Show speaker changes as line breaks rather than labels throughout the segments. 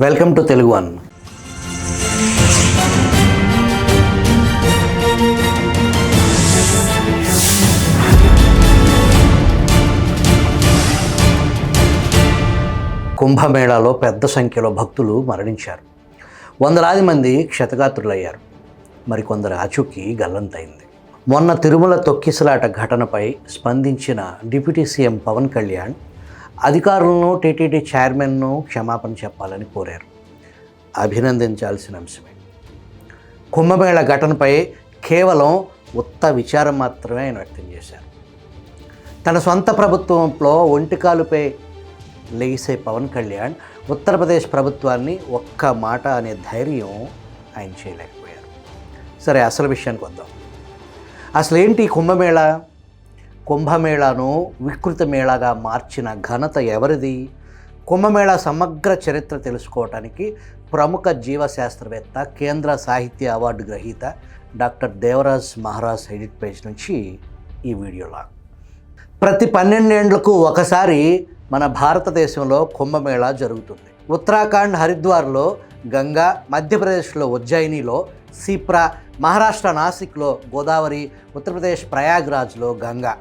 Welcome to Telugu one. కుంభమేళాలో పెద్ద సంఖ్యలో భక్తులు మరణించారు. వందలాది మంది క్షతగాత్రులయ్యారు. మరికొందరు ఆచూకీ గల్లంతైంది. మొన్న తిరుమల తొక్కిసలాట ఘటనపై స్పందించిన డిప్యూటీ సీఎం పవన్ కళ్యాణ్ అధికారులను, టీటీడీ చైర్మన్ను క్షమాపణ చెప్పాలని కోరారు. అభినందించాల్సిన అంశమే. కుంభమేళ ఘటనపై కేవలం ఉత్త విచారం మాత్రమే ఆయన వ్యక్తం చేశారు. తన సొంత ప్రభుత్వంలో ఒంటికాలుపై లెగిసే పవన్ కళ్యాణ్ ఉత్తరప్రదేశ్ ప్రభుత్వాన్ని ఒక్క మాట అనే ధైర్యం ఆయన చేయలేకపోయారు. సరే, అసలు విషయానికి వద్దాం. అసలు ఏంటి కుంభమేళ? కుంభమేళాను వికృత మేళాగా మార్చిన ఘనత ఎవరిది? కుంభమేళా సమగ్ర చరిత్ర తెలుసుకోవటానికి ప్రముఖ జీవశాస్త్రవేత్త, కేంద్ర సాహిత్య అవార్డు గ్రహీత doctor Devaraj Maharaj edit page నుంచి ఈ వీడియోలా. ప్రతి 12 ఏళ్లకు ఒకసారి మన భారతదేశంలో కుంభమేళా జరుగుతుంది. ఉత్తరాఖండ్ హరిద్వార్లో గంగా, మధ్యప్రదేశ్లో ఉజ్జయినిలో సిప్రా, మహారాష్ట్ర నాసిక్లో గోదావరి, ఉత్తరప్రదేశ్ ప్రయాగ్రాజ్లో గంగా,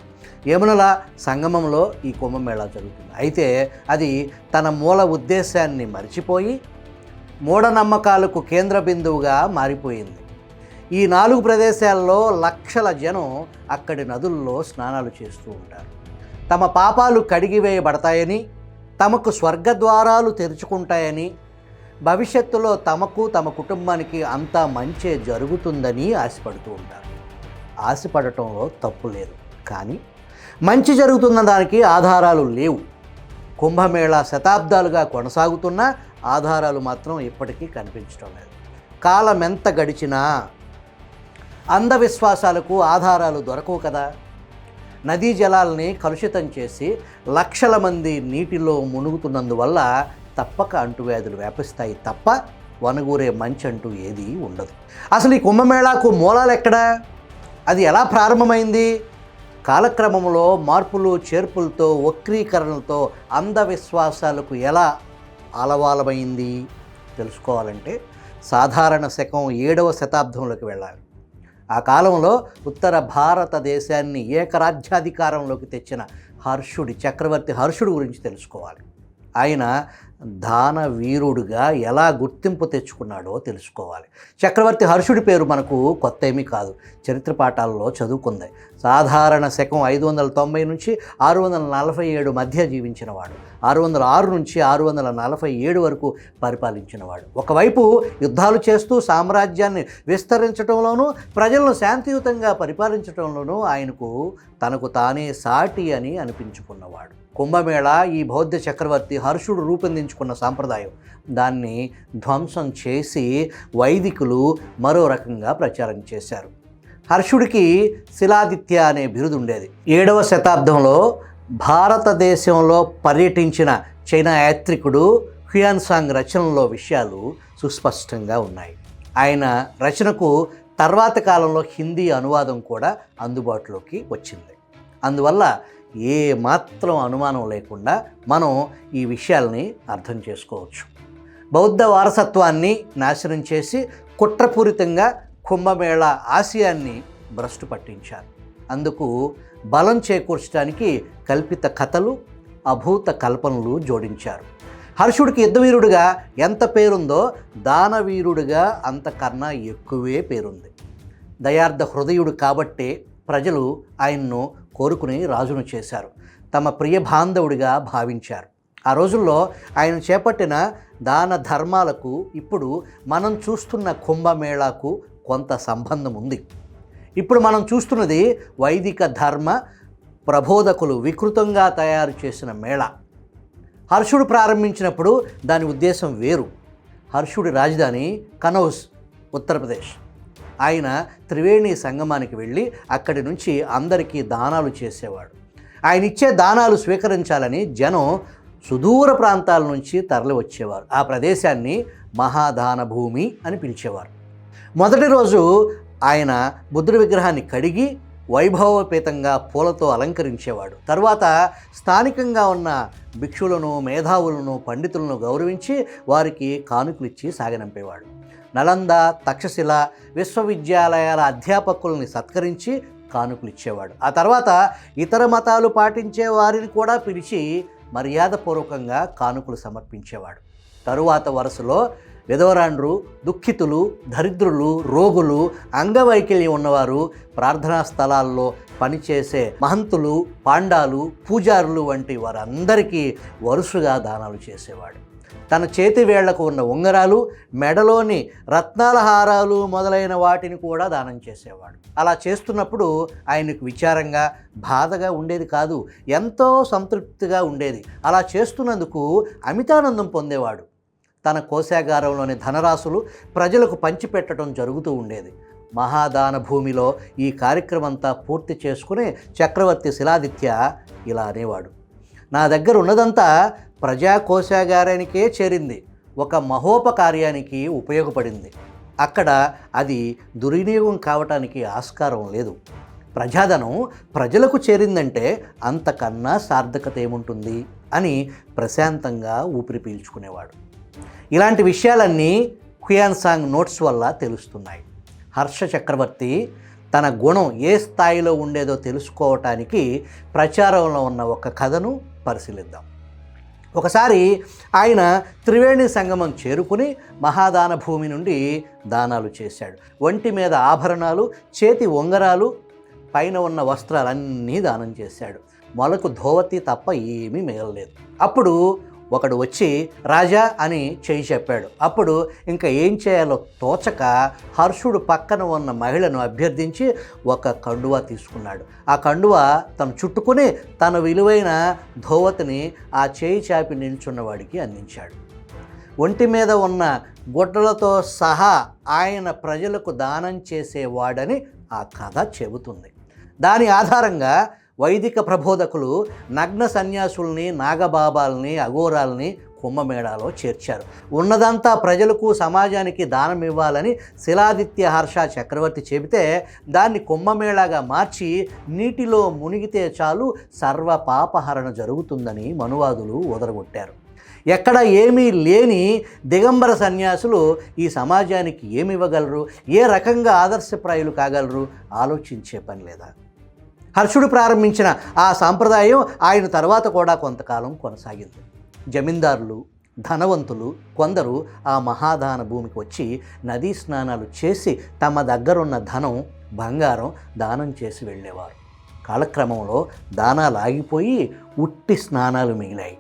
యమునల సంగమంలో ఈ కుంభమేళా జరుగుతుంది. అయితే అది తన మూల ఉద్దేశాన్ని మర్చిపోయి మూఢనమ్మకాలకు కేంద్ర బిందువుగా మారిపోయింది. ఈ 4 ప్రదేశాల్లో లక్షల జనం అక్కడి నదుల్లో స్నానాలు చేస్తూ ఉంటారు. తమ పాపాలు కడిగివేయబడతాయని, తమకు స్వర్గద్వారాలు తెరుచుకుంటాయని, భవిష్యత్తులో తమకు, తమ కుటుంబానికి అంతా మంచే జరుగుతుందని ఆశపడుతూ ఉంటారు. ఆశపడటంలో తప్పు లేదు, కానీ మంచి జరుగుతున్న దానికి ఆధారాలు లేవు. కుంభమేళా శతాబ్దాలుగా కొనసాగుతున్న ఆధారాలు మాత్రం ఇప్పటికీ కనిపించడం లేదు. కాలం ఎంత గడిచినా అంధవిశ్వాసాలకు ఆధారాలు దొరకవు కదా. నదీ జలాల్ని కలుషితం చేసి లక్షల మంది నీటిలో మునుగుతున్నందువల్ల తప్పక అంటువ్యాధులు వ్యాపిస్తాయి తప్ప వనగూరే మంచి అంటూ ఏదీ ఉండదు. అసలు ఈ కుంభమేళాకు మూలాలు ఎక్కడా? అది ఎలా ప్రారంభమైంది? కాలక్రమంలో మార్పులు చేర్పులతో, వక్రీకరణలతో అంధవిశ్వాసాలకు ఎలా ఆలవాలమైంది తెలుసుకోవాలంటే సాధారణ శకం 7వ శతాబ్దంలోకి వెళ్ళాలి. ఆ కాలంలో ఉత్తర భారతదేశాన్ని ఏకరాజ్యాధికారంలోకి తెచ్చిన చక్రవర్తి హర్షుడు గురించి తెలుసుకోవాలి. ఆయన దానవీరుడుగా ఎలా గుర్తింపు తెచ్చుకున్నాడో తెలుసుకోవాలి. చక్రవర్తి హర్షుడి పేరు మనకు కొత్త ఏమీ కాదు, చరిత్ర పాఠాలలో చదువుకుంది. సాధారణ శకం 590 నుంచి 647 మధ్య జీవించినవాడు. 606 నుంచి 647 వరకు పరిపాలించినవాడు. ఒకవైపు యుద్ధాలు చేస్తూ సామ్రాజ్యాన్ని విస్తరించడంలోనూ, ప్రజలను శాంతియుతంగా పరిపాలించడంలోనూ ఆయనకు తనకు తానే సాటి అని అనిపించుకున్నవాడు. కుంభమేళా ఈ బౌద్ధ చక్రవర్తి హర్షుడు రూపొందించుకున్న సాంప్రదాయం. దాన్ని ధ్వంసం చేసి వైదికులు మరో రకంగా ప్రచారం చేశారు. హర్షుడికి శిలాదిత్య అనే బిరుదు ఉండేది. 7వ శతాబ్దంలో భారతదేశంలో పర్యటించిన చైనా యాత్రికుడు హ్యుయాన్సాంగ్ రచనలో విషయాలు సుస్పష్టంగా ఉన్నాయి. ఆయన రచనకు తర్వాత కాలంలో హిందీ అనువాదం కూడా అందుబాటులోకి వచ్చింది. అందువల్ల ఏ మాత్రం అనుమానం లేకుండా మనం ఈ విషయాల్ని అర్థం చేసుకోవచ్చు. బౌద్ధ వారసత్వాన్ని నాశనం చేసి కుట్రపూరితంగా కుంభమేళా ఆశయాన్ని భ్రష్టు పట్టించారు. అందుకు బలం చేకూర్చడానికి కల్పిత కథలు, అభూత కల్పనలు జోడించారు. హర్షుడికి యుద్ధవీరుడిగా ఎంత పేరుందో దానవీరుడిగా అంతకన్నా ఎక్కువే పేరుంది. దయార్థ హృదయుడు కాబట్టే ప్రజలు ఆయన్ను కోరుకుని రాజును చేశారు, తమ ప్రియ బాంధవుడిగా భావించారు. ఆ రోజుల్లో ఆయన చేపట్టిన దాన ధర్మాలకు ఇప్పుడు మనం చూస్తున్న కుంభమేళాకు కొంత సంబంధం ఉంది. ఇప్పుడు మనం చూస్తున్నది వైదిక ధర్మ ప్రబోధకులు వికృతంగా తయారు చేసిన మేళా. హర్షుడు ప్రారంభించినప్పుడు దాని ఉద్దేశం వేరు. హర్షుడి రాజధాని కనౌజ్, ఉత్తరప్రదేశ్. ఆయన త్రివేణి సంగమానికి వెళ్ళి అక్కడి నుంచి అందరికీ దానాలు చేసేవాడు. ఆయన ఇచ్చే దానాలు స్వీకరించాలని జనం సుదూర ప్రాంతాల నుంచి తరలి వచ్చేవారు. ఆ ప్రదేశాన్ని మహాదాన భూమి అని పిలిచేవారు. మొదటి రోజు ఆయన బుద్ధుడి విగ్రహాన్ని కడిగి వైభవోపేతంగా పూలతో అలంకరించేవాడు. తరువాత స్థానికంగా ఉన్న భిక్షులను, మేధావులను, పండితులను గౌరవించి వారికి కానుకలు ఇచ్చి సాగనంపేవాడు. నలంద, తక్షశిల విశ్వవిద్యాలయాల అధ్యాపకుల్ని సత్కరించి కానుకలు ఇచ్చేవాడు. ఆ తర్వాత ఇతర మతాలు పాటించే వారిని కూడా పిలిచి మర్యాదపూర్వకంగా కానుకలు సమర్పించేవాడు. తరువాత వరుసలో విధవరాండ్రు, దుఃఖితులు, దరిద్రులు, రోగులు, అంగవైకల్యం ఉన్నవారు, ప్రార్థనా స్థలాల్లో పనిచేసే మహంతులు, పాండాలు, పూజారులు వంటి వారందరికీ వరుసగా దానాలు చేసేవాడు. తన చేతి వేళ్లకు ఉన్న ఉంగరాలు, మెడలోని రత్నాల హారాలు మొదలైన వాటిని కూడా దానం చేసేవాడు. అలా చేస్తున్నప్పుడు ఆయనకు విచారంగా, బాధగా ఉండేది కాదు, ఎంతో సంతృప్తిగా ఉండేది. అలా చేస్తున్నందుకు అమితానందం పొందేవాడు. తన కోశాగారంలోని ధనరాశులు ప్రజలకు పంచిపెట్టడం జరుగుతూ ఉండేది. మహాదాన భూమిలో ఈ కార్యక్రమంతా పూర్తి చేసుకుని చక్రవర్తి శిలాదిత్య ఇలా అనేవాడు: నా దగ్గర ఉన్నదంతా ప్రజా కోశాగారానికే చేరింది, ఒక మహోపకార్యానికి ఉపయోగపడింది. అక్కడ అది దుర్వినియోగం కావటానికి ఆస్కారం లేదు. ప్రజాధనం ప్రజలకు చేరిందంటే అంతకన్నా సార్థకత ఏముంటుంది అని ప్రశాంతంగా ఊపిరి పీల్చుకునేవాడు. ఇలాంటి విషయాలన్నీ హ్యుయాన్సాంగ్ నోట్స్ వల్ల తెలుస్తున్నాయి. హర్ష చక్రవర్తి తన గుణం ఏ స్థాయిలో ఉండేదో తెలుసుకోవటానికి ప్రచారంలో ఉన్న ఒక కథను పరిశీలిద్దాం. ఒకసారి ఆయన త్రివేణి సంగమం చేరుకుని మహాదాన భూమి నుండి దానాలు చేశాడు. ఒంటి మీద ఆభరణాలు, చేతి ఉంగరాలు, పైన ఉన్న వస్త్రాలన్నీ దానం చేశాడు. మొలకు ధోవతి తప్ప ఏమీ మిగలలేదు. అప్పుడు ఒకడు వచ్చి రాజా అని చేయి చెప్పాడు. అప్పుడు ఇంకా ఏం చేయాలో తోచక హర్షుడు పక్కన ఉన్న మహిళను అభ్యర్థించి ఒక కండువా తీసుకున్నాడు. ఆ కండువా తను చుట్టుకుని తన విలువైన ధోవతిని ఆ చేయి చాపి నిల్చున్నవాడికి అందించాడు. ఒంటి మీద ఉన్న గుడ్డలతో సహా ఆయన ప్రజలకు దానం చేసేవాడని ఆ కథ చెబుతుంది. దాని ఆధారంగా వైదిక ప్రబోధకులు నగ్న సన్యాసుల్ని, నాగబాబాల్ని, అఘోరాల్ని కుంభమేళాలో చేర్చారు. ఉన్నదంతా ప్రజలకు, సమాజానికి దానం ఇవ్వాలని శిలాదిత్య హర్ష చక్రవర్తి చెబితే దాన్ని కుంభమేళాగా మార్చి నీటిలో మునిగితే చాలు సర్వ పాపహరణ జరుగుతుందని మనువాదులు ఉదరగొట్టారు. ఎక్కడ ఏమీ లేని దిగంబర సన్యాసులు ఈ సమాజానికి ఏమి ఇవ్వగలరు, ఏ రకంగా ఆదర్శప్రాయులు కాగలరు ఆలోచించే పని లేదా? హర్షుడు ప్రారంభించిన ఆ సాంప్రదాయం ఆయన తర్వాత కూడా కొంతకాలం కొనసాగింది. జమీందారులు, ధనవంతులు కొందరు ఆ మహాదాన భూమికి వచ్చి నదీ స్నానాలు చేసి తమ దగ్గరున్న ధనం, బంగారం దానం చేసి వెళ్ళేవారు. కాలక్రమంలో దానాలు ఆగిపోయి ఉట్టి స్నానాలు మిగిలాయి.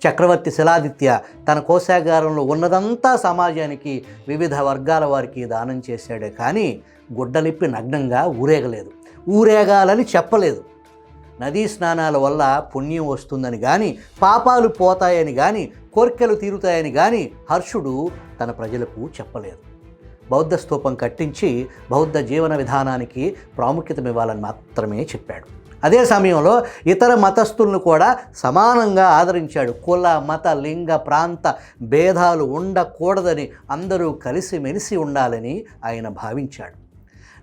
చక్రవర్తి శిలాదిత్య తన కోశాగారంలో ఉన్నదంతా సమాజానికి, వివిధ వర్గాల వారికి దానం చేశాడే కానీ గుడ్డలిప్పి నగ్నంగా ఊరేగలేదు, ఊరేగాలని చెప్పలేదు. నదీ స్నానాల వల్ల పుణ్యం వస్తుందని కానీ, పాపాలు పోతాయని కానీ, కోరికలు తీరుతాయని కానీ హర్షుడు తన ప్రజలకు చెప్పలేదు. బౌద్ధ స్తూపం కట్టించి బౌద్ధ జీవన విధానానికి ప్రాముఖ్యతమివ్వాలని మాత్రమే చెప్పాడు. అదే సమయంలో ఇతర మతస్థులను కూడా సమానంగా ఆదరించాడు. కుల, మత, లింగ, ప్రాంత భేదాలు ఉండకూడదని, అందరూ కలిసిమెలిసి ఉండాలని ఆయన భావించాడు.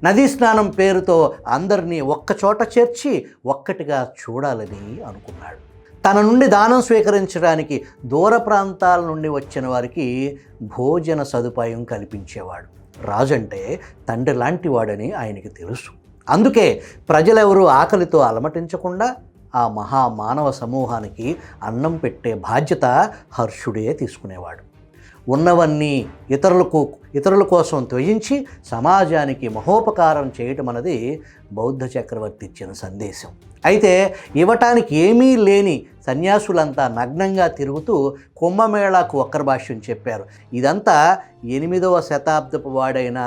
నదీ స్నానం పేరుతో అందరినీ ఒక్కచోట చేర్చి ఒక్కటిగా చూడాలని అనుకున్నాడు. తన నుండి దానం స్వీకరించడానికి దూర ప్రాంతాల నుండి వచ్చిన వారికి భోజన సదుపాయం కల్పించేవాడు. రాజంటే తండ్రి లాంటి వాడని ఆయనకి తెలుసు. అందుకే ప్రజలెవరూ ఆకలితో అలమటించకుండా ఆ మహామానవ సమూహానికి అన్నం పెట్టే బాధ్యత హర్షుడే తీసుకునేవాడు. ఉన్నవన్నీ ఇతరుల కోసం త్యజించి సమాజానికి మహోపకారం చేయటం అన్నది బౌద్ధ చక్రవర్తి ఇచ్చిన సందేశం. అయితే ఇవ్వటానికి ఏమీ లేని సన్యాసులంతా నగ్నంగా తిరుగుతూ కుంభమేళాకు వక్ర భాష్యం చెప్పారు. ఇదంతా 8వ శతాబ్దపు వాడైన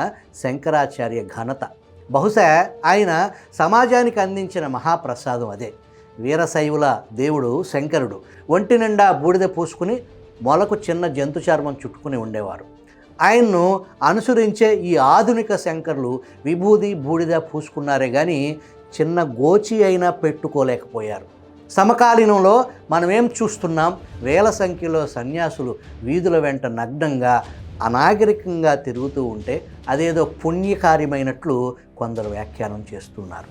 శంకరాచార్య ఘనత. బహుశా ఆయన సమాజానికి అందించిన మహాప్రసాదం అదే. వీరశైవుల దేవుడు శంకరుడు ఒంటి నిండా బూడిద పూసుకుని మొలకు చిన్న జంతు చర్మం చుట్టుకుని ఉండేవారు. ఆయన్ను అనుసరించే ఈ ఆధునిక శంకరులు విభూది, బూడిద పూసుకున్నారే కానీ చిన్న గోచి అయినా పెట్టుకోలేకపోయారు. సమకాలీనంలో మనమేం చూస్తున్నాం? వేల సంఖ్యలో సన్యాసులు వీధుల వెంట నగ్నంగా, అనాగరికంగా తిరుగుతూ ఉంటే అదేదో పుణ్యకార్యమైనట్లు కొందరు వ్యాఖ్యానం చేస్తున్నారు.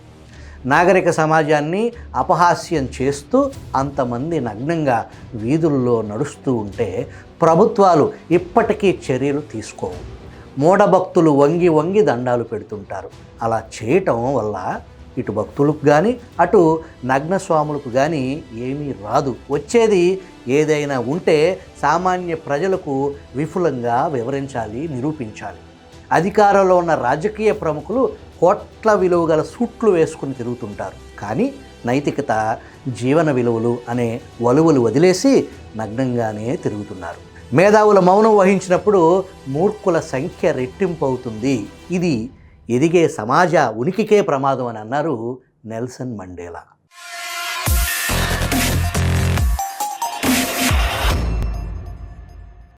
నాగరిక సమాజాన్ని అపహాస్యం చేస్తూ అంతమంది నగ్నంగా వీధుల్లో నడుస్తూ ఉంటే ప్రభుత్వాలు ఇప్పటికీ చర్యలు తీసుకోవు. మూఢభక్తులు వంగి వంగి దండాలు పెడుతుంటారు. అలా చేయటం వల్ల ఇటు భక్తులకు కానీ అటు నగ్నస్వాములకు కానీ ఏమీ రాదు. వచ్చేది ఏదైనా ఉంటే సామాన్య ప్రజలకు విపులంగా వివరించాలి, నిరూపించాలి. అధికారంలో ఉన్న రాజకీయ ప్రముఖులు కోట్ల విలువ గల సూట్లు వేసుకుని తిరుగుతుంటారు. కానీ నైతికత, జీవన విలువలు అనే వలువలు వదిలేసి నగ్నంగానే తిరుగుతున్నారు. మేధావుల మౌనం వహించినప్పుడు మూర్ఖుల సంఖ్య రెట్టింపు అవుతుంది. ఇది ఎదిగే సమాజ ఉనికికే ప్రమాదం అని అన్నారు నెల్సన్ మండేలా.